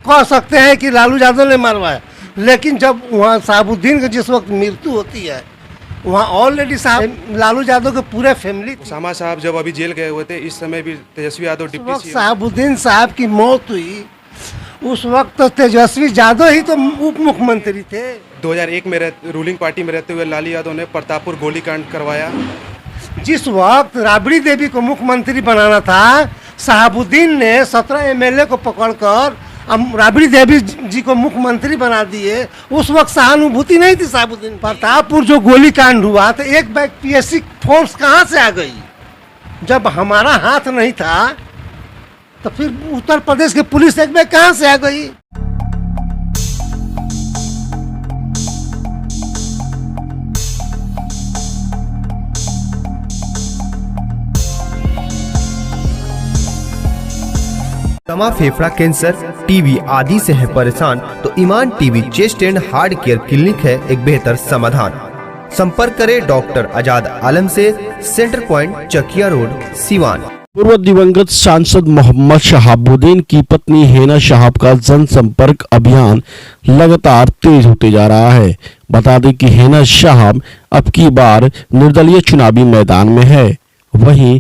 कह सकते हैं कि लालू यादव ने मरवाया, लेकिन जब वहाँ शहाबुद्दीन की जिस वक्त मृत्यु होती है वहाँ ऑलरेडी साहब लालू यादव के पूरे फैमिली उसामा साहब जब अभी जेल गए हुए थे, इस समय भी तेजस्वी यादव डिप्टी सीएम। शहाबुद्दीन साहब की मौत हुई उस वक्त तो तेजस्वी यादव ही तो उप मुख्यमंत्री थे। 2001 में रूलिंग पार्टी में रहते हुए लालू यादव ने प्रतापपुर गोलीकांड करवाया। जिस वक्त राबड़ी देवी को मुख्यमंत्री बनाना था, शहाबुद्दीन ने 17 एमएलए को पकड़कर राबड़ी देवी जी को मुख्यमंत्री बना दिए। उस वक्त सहानुभूति नहीं थी शहाबुद्दीन। प्रतापपुर जो गोलीकांड हुआ तो एक बैग पीएससी फोर्स कहाँ से आ गई? जब हमारा हाथ नहीं था तो फिर उत्तर प्रदेश की पुलिस एक बैग कहाँ से आ गई? दमा, फेफड़ा कैंसर, टीबी आदि से है परेशान तो Iman TB chest and heart care clinic है एक बेहतर समाधान। संपर्क करें डॉक्टर आजाद आलम से, centre point, Chakia road, Siwan. पूर्व दिवंगत सांसद मोहम्मद शहाबुद्दीन की पत्नी हेना शहाब का जनसंपर्क अभियान लगातार तेज होते जा रहा है। बता दें कि हेना शहाब अब की बार निर्दलीय चुनावी मैदान में है। वहीं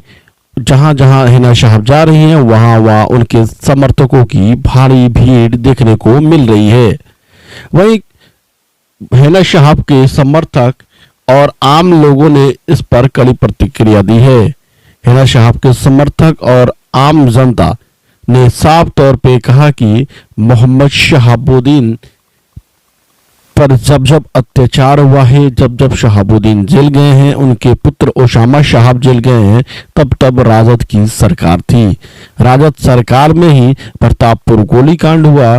जहां जहां हेना शहाब जा रही हैं वहां उनके समर्थकों की भारी भीड़ देखने को मिल रही है। वहीं हेना शहाब के समर्थक और आम लोगों ने इस पर कड़ी प्रतिक्रिया दी है। हेना शहाब के समर्थक और आम जनता ने साफ तौर पे कहा कि मोहम्मद शहाबुद्दीन पर जब जब अत्याचार हुआ है, जब जब शहाबुद्दीन जेल गए हैं, उनके पुत्र उसामा शहाब जेल गए हैं, तब तब राजद की सरकार थी। राजद सरकार में ही प्रतापपुर गोलीकांड हुआ।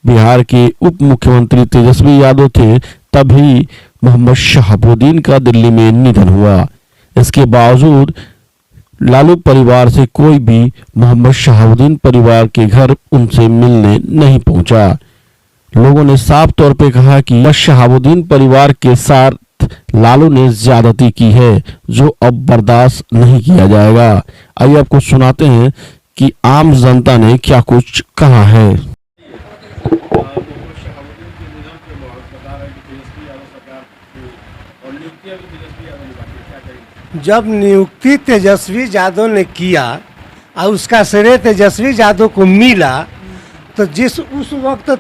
बिहार के उप मुख्यमंत्री तेजस्वी यादव थे, तभी मोहम्मद शहाबुद्दीन का दिल्ली में निधन हुआ। इसके बावजूद लालू परिवार से कोई भी मोहम्मद शहाबुद्दीन परिवार के घर उनसे मिलने नहीं पहुंचा। लोगों ने साफ तौर पे कहा कि शहाबुद्दीन परिवार के साथ लालू ने ज्यादती की है, जो अब बर्दाश्त नहीं किया जाएगा। आइए आपको सुनाते हैं कि आम जनता ने क्या कुछ कहा है। जब नियुक्ति तेजस्वी यादव ने किया और उसका श्रेय तेजस्वी यादव को मिला, तो उस वक्त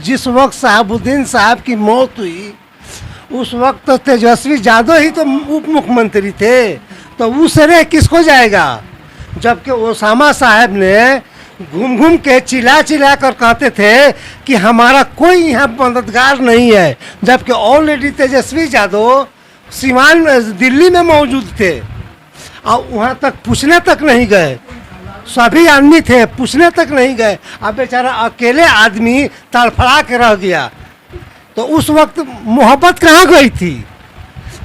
जिस वक्त शहाबुद्दीन साहब की मौत हुई उस वक्त तो तेजस्वी यादव ही तो उप मुख्यमंत्री थे, तो उस श्रेय किसको जाएगा? जबकि उसामा साहब ने घूम घूम के चिल्ला कर कहते थे कि हमारा कोई यहाँ मददगार नहीं है, जबकि ऑलरेडी तेजस्वी यादव सिवान दिल्ली में मौजूद थे और वहाँ तक पूछने तक नहीं गए। सभी आदमी थे, पूछने तक नहीं गए। अब बेचारा अकेले आदमी तड़फड़ा के रह गया। तो उस वक्त मोहब्बत कहाँ गई थी?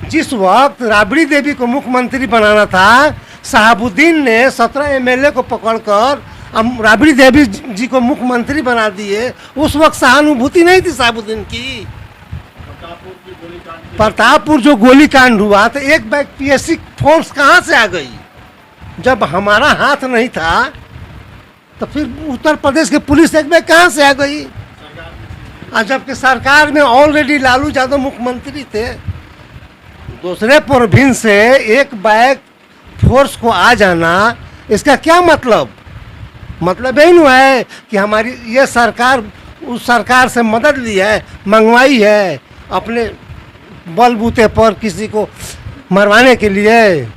जिस वक्त राबड़ी देवी को मुख्यमंत्री बनाना था, शहाबुद्दीन ने 17 एमएलए को पकड़कर राबड़ी देवी जी को मुख्यमंत्री बना दिए। उस वक्त सहानुभूति नहीं थी शहाबुद्दीन की। प्रतापपुर जो गोलीकांड हुआ तो एक बैग पीएससी फोर्स कहाँ से आ गई? जब हमारा हाथ नहीं था तो फिर उत्तर प्रदेश की पुलिस एक बैग कहाँ से आ गई? और जबकि सरकार में ऑलरेडी लालू यादव मुख्यमंत्री थे। दूसरे प्रोविंस से एक बैग फोर्स को आ जाना, इसका क्या मतलब? मतलब यही नहीं है कि हमारी ये सरकार उस सरकार से मदद ली है, मंगवाई है अपने बलबूते पर किसी को मरवाने के लिए।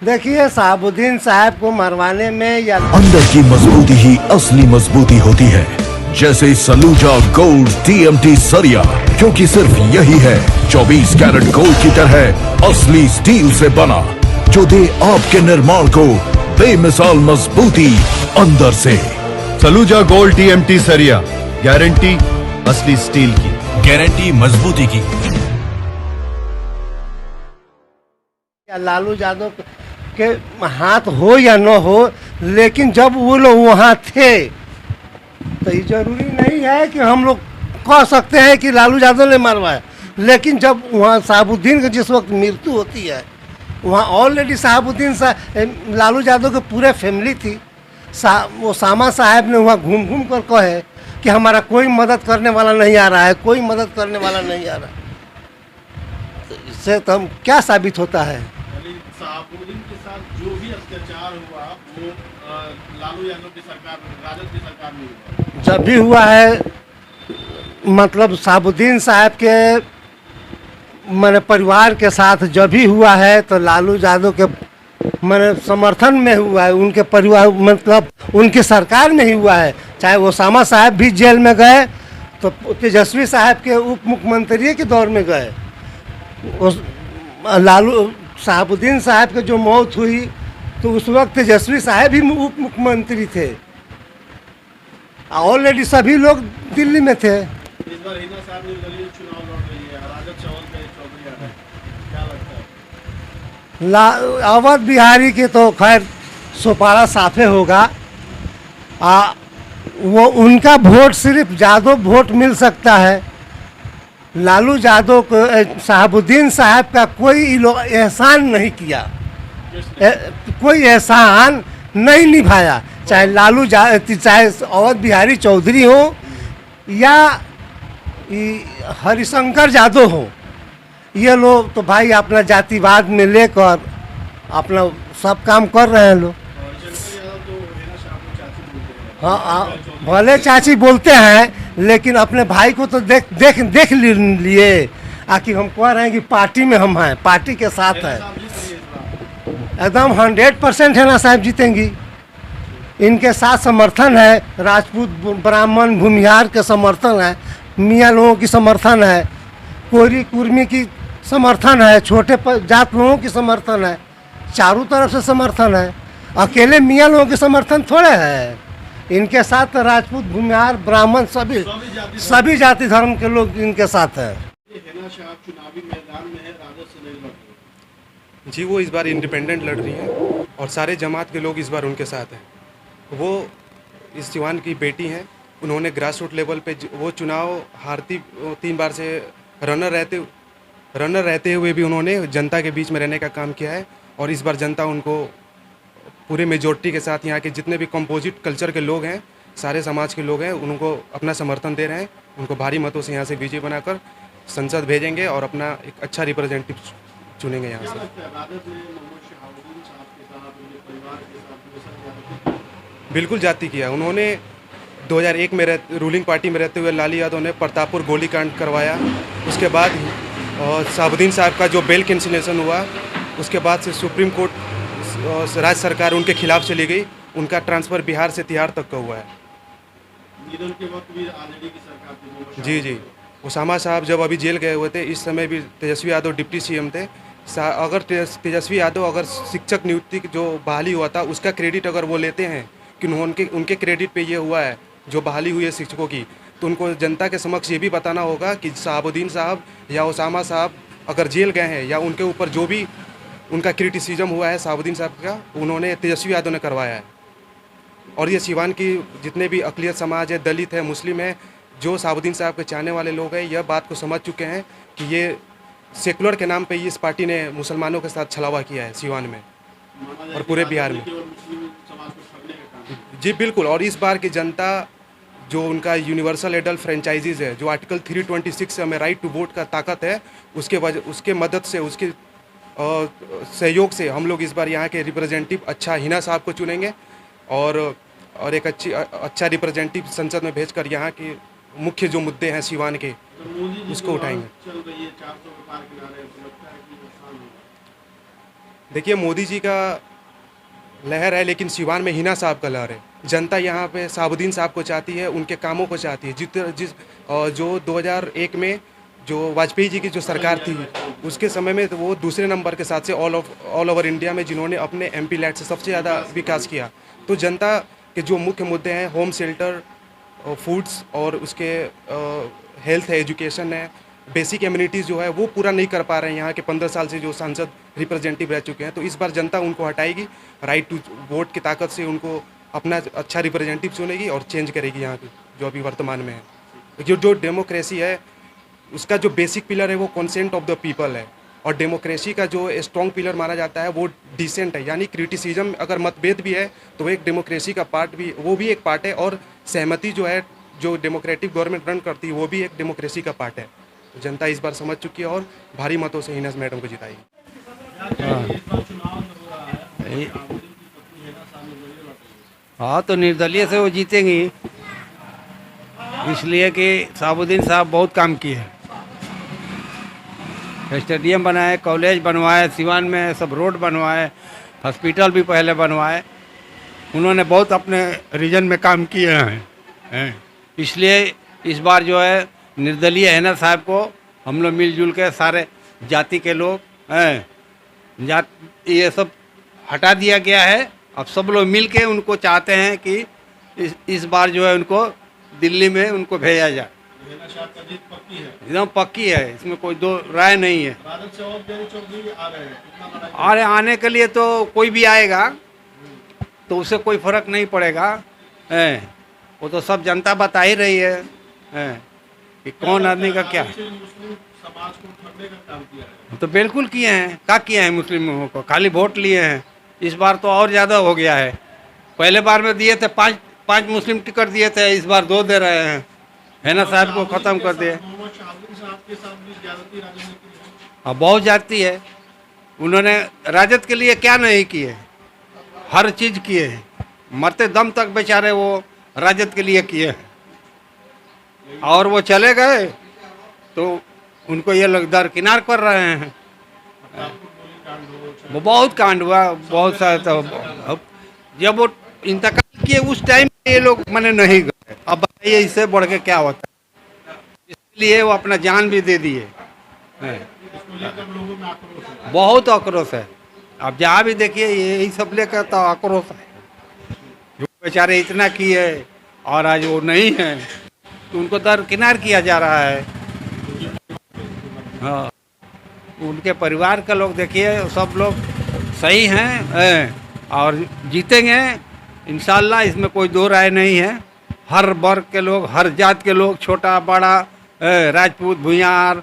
देखिए, शहाबुद्दीन साहब को मरवाने में या अंदर की मजबूती ही असली मजबूती होती है, जैसे सलूजा गोल्ड टीएमटी सरिया, क्योंकि सिर्फ यही है 24 कैरेट गोल्ड की तरह असली स्टील से बना, जो दे आपके निर्माण को बेमिसाल मजबूती अंदर से। सलूजा गोल्ड टीएमटी सरिया, गारंटी असली स्टील की, गारंटी मजबूती की। लालू यादव के हाथ हो या न हो, लेकिन जब वो लोग वहाँ थे तो ये जरूरी नहीं है कि हम लोग कह सकते हैं कि लालू यादव ने मरवाया, लेकिन जब वहाँ शहाबुद्दीन की जिस वक्त मृत्यु होती है वहाँ ऑलरेडी साहबुद्दीन लालू यादव के पूरे फैमिली थी। ओसामा साहब ने वहाँ घूम घूम कर कहे कि हमारा कोई मदद करने वाला नहीं आ रहा है, कोई मदद करने वाला नहीं आ रहा। तो इससे तो हम क्या साबित होता है? साहबुद्दीन के साथ जो भी अत्याचार हुआ वो लालू यादव की सरकार, राजद की सरकार में हुआ। जब भी हुआ है, मतलब साहबुद्दीन साहब के मैंने परिवार के साथ जब भी हुआ है तो लालू यादव के मैंने समर्थन में हुआ है, उनके परिवार मतलब उनकी सरकार में ही हुआ है। चाहे ओसामा साहब भी जेल में गए तो तेजस्वी साहब के उप मुख्यमंत्री के दौर में गए। लालू साहबुद्दीन साहब की जो मौत हुई तो उस वक्त तेजस्वी साहब ही उप मुख्यमंत्री थे। ऑलरेडी सभी लोग दिल्ली में थे। इस बार हिना साहब निर्दलीय चुनाव लड़ रही है, राजद चौधरी आ रहा है, क्या लगता है? अवध बिहारी के तो खैर सुपारा साफे होगा। वो उनका वोट सिर्फ यादव वोट मिल सकता है। लालू यादव को साहबुद्दीन साहब का कोई एहसान नहीं किया, कोई एहसान नहीं निभाया। चाहे चाहे अवध बिहारी चौधरी हो या हरिशंकर यादव हो, ये लोग तो भाई अपना जातिवाद में लेकर अपना सब काम कर रहे हैं लोग। हाँ, भले चाची बोलते हैं लेकिन अपने भाई को तो देख लिए। आखिर हम कह रहे हैं कि पार्टी में हम हैं, पार्टी के साथ हैं। एकदम 100% हिना साहब जीतेंगी। इनके साथ समर्थन है, राजपूत ब्राह्मण भूमिहार के समर्थन है, मियाँ लोगों की समर्थन है, कोरी कुर्मी की समर्थन है, छोटे जात लोगों की समर्थन है, चारों तरफ से समर्थन है। अकेले मियाँ लोगों की समर्थन थोड़े है। इनके साथ राजपूत भूमिहार ब्राह्मण सभी जाति धर्म के लोग इनके साथ है। हिना साहब चुनावी मैदान में है, राजद से नहीं लड़ रही। जी, वो इस बार इंडिपेंडेंट लड़ रही हैं और सारे जमात के लोग इस बार उनके साथ हैं। वो इस सिवान की बेटी हैं, उन्होंने ग्रास रूट लेवल पे वो चुनाव हारती 3 बार से रनर रहते हुए भी उन्होंने जनता के बीच में रहने का काम किया है। और इस बार जनता उनको पूरे मेजॉरिटी के साथ, यहाँ के जितने भी कंपोजिट कल्चर के लोग हैं, सारे समाज के लोग हैं, उनको अपना समर्थन दे रहे हैं। उनको भारी मतों से यहाँ से विजयी बनाकर संसद भेजेंगे और अपना एक अच्छा रिप्रेजेंटेटिव चुनेंगे यहाँ से। बिल्कुल जाति किया उन्होंने। 2001 में रूलिंग पार्टी में रहते हुए लाली यादव ने प्रतापपुर गोलीकांड करवाया। उसके बाद साहबुद्दीन साहब का जो बेल कैंसिलेशन हुआ, उसके बाद से सुप्रीम कोर्ट राज्य सरकार उनके खिलाफ चली गई। उनका ट्रांसफ़र बिहार से तिहाड़ तक का हुआ है। निधन के वक्त भी आरजेडी की सरकार थी। जी, ओसामा साहब जब अभी जेल गए हुए थे, इस समय भी तेजस्वी यादव डिप्टी सीएम थे। अगर तेजस्वी यादव अगर शिक्षक नियुक्ति जो बहाली हुआ था उसका क्रेडिट अगर वो लेते हैं कि उनके क्रेडिट पे ये हुआ है जो बहाली हुई है शिक्षकों की, तो उनको जनता के समक्ष ये भी बताना होगा कि साहबुद्दीन साहब या ओसामा साहब अगर जेल गए हैं या उनके ऊपर जो भी उनका क्रिटिसिज्म हुआ है साहबुद्दीन साहब का, उन्होंने तेजस्वी यादव ने करवाया है। और ये सिवान की जितने भी अक़लियत समाज है, दलित है, मुस्लिम है, जो साहबुद्दीन साहब के चाहने वाले लोग हैं, यह बात को समझ चुके हैं कि ये सेकुलर के नाम पे इस पार्टी ने मुसलमानों के साथ छलावा किया है सिवान में और पूरे बिहार में। जी बिल्कुल। और इस बार की जनता जो उनका यूनिवर्सल एडल्ट फ्रेंचाइजीज़ है, जो आर्टिकल 326 से हमें राइट टू वोट का ताकत है, उसके मदद से, उसके सहयोग से हम लोग इस बार यहाँ के रिप्रेजेंटेटिव अच्छा हिना साहब को चुनेंगे और एक अच्छा रिप्रेजेंटेटिव संसद में भेजकर यहाँ के मुख्य जो मुद्दे हैं सिवान के उसको उठाएंगे। देखिए, मोदी जी का लहर है लेकिन सिवान में हिना साहब का लहर है। जनता यहाँ पे साहबुद्दीन साहब को चाहती है, उनके कामों को चाहती है। जो 2001 में जो वाजपेयी जी की जो सरकार थी उसके समय में तो वो दूसरे नंबर के साथ से ऑल ओवर इंडिया में जिन्होंने अपने MP लैट से सबसे ज़्यादा विकास किया। तो जनता के जो मुख्य मुद्दे हैं, होम शेल्टर, फूड्स और उसके हेल्थ है, एजुकेशन है, बेसिक एम्यूनिटीज़ जो है वो पूरा नहीं कर पा रहे हैं यहाँ के 15 साल से जो सांसद रिप्रेजेंटेटिव रह चुके हैं। तो इस बार जनता उनको हटाएगी, राइट टू वोट की ताकत से उनको अपना अच्छा रिप्रेजेंटेटिव चुनेगी और चेंज करेगी यहाँ की जो अभी वर्तमान में है। जो डेमोक्रेसी है उसका जो बेसिक पिलर है वो कंसेंट ऑफ द पीपल है और डेमोक्रेसी का जो स्ट्रॉन्ग पिलर माना जाता है वो डिसेंट है, यानी क्रिटिसिज्म अगर मतभेद भी है तो वो एक डेमोक्रेसी का पार्ट भी, वो भी एक पार्ट है, और सहमति जो है जो डेमोक्रेटिक गवर्नमेंट रन करती है वो भी एक डेमोक्रेसी का पार्ट है। तो जनता इस बार समझ चुकी है और भारी मतों से हिना मैडम को जिताएगी। हाँ, तो निर्दलीय से वो जीतेंगी, इसलिए कि शहाबुद्दीन साहब बहुत काम किए हैं। स्टेडियम बनाए, कॉलेज बनवाए, सिवान में सब रोड बनवाए, हॉस्पिटल भी पहले बनवाए। उन्होंने बहुत अपने रीजन में काम किए हैं। इसलिए इस बार जो है निर्दलीय है ना साहब को हम लोग मिलजुल के सारे जाति के लोग हैं, ये सब हटा दिया गया है। अब सब लोग मिल के उनको चाहते हैं कि इस बार जो है उनको दिल्ली में उनको भेजा जाए। हेना साहब का जीत पक्की है, एकदम पक्की है, इसमें कोई दो राय नहीं है। राजद से और बेरी चौधरी आ रहे हैं, कितना लड़ाई और आने के लिए तो कोई भी आएगा तो उससे कोई फर्क नहीं पड़ेगा, हैं। वो तो सब जनता बता ही रही है, हैं, कि कौन आदमी का क्या। से मुस्लिम समाज को ठगने का काम किया है। तो बिल्कुल किए हैं, क्या किया है मुस्लिमों को, खाली वोट लिए हैं। इस बार तो और ज़्यादा हो गया है। पहले बार में दिए थे पाँच मुस्लिम टिकट दिए थे, इस बार 2 दे रहे हैं। हैना साहब को ख़त्म कर दिए। मोहम्मद शहाबुद्दीन साहब के साथ भी ज्यादती राजनीति है। हाँ, बहुत जाती है। उन्होंने राजद के लिए क्या नहीं किए, हर चीज़ किए हैं। मरते दम तक बेचारे वो राजद के लिए किए हैं, और वो चले गए तो उनको ये लोग दरकिनार कर रहे हैं। वो बहुत कांड हुआ, बहुत सारा। तो अब जब वो इंतकाल किए उस टाइम ये लोग मैंने नहीं गए। अब बताइए इससे बढ़ के क्या होता है। इसलिए वो अपना जान भी दे दिए हैं। इसको लेकर लोगों में आक्रोश है। बहुत आक्रोश है। अब जहाँ भी देखिए यही सब लेकर तो आक्रोश है। जो बेचारे इतना किए और आज वो नहीं है तो उनको दरकिनार किया जा रहा है। हाँ, उनके परिवार का लोग देखिए सब लोग सही हैं और जीतेंगे इंशाल्लाह, इसमें कोई दो राय नहीं है। हर वर्ग के लोग, हर जात के लोग, छोटा बड़ा, राजपूत, भूयार,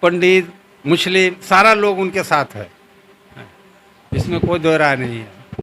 पंडित, मुस्लिम, सारा लोग उनके साथ है। इसमें कोई दो राय नहीं है।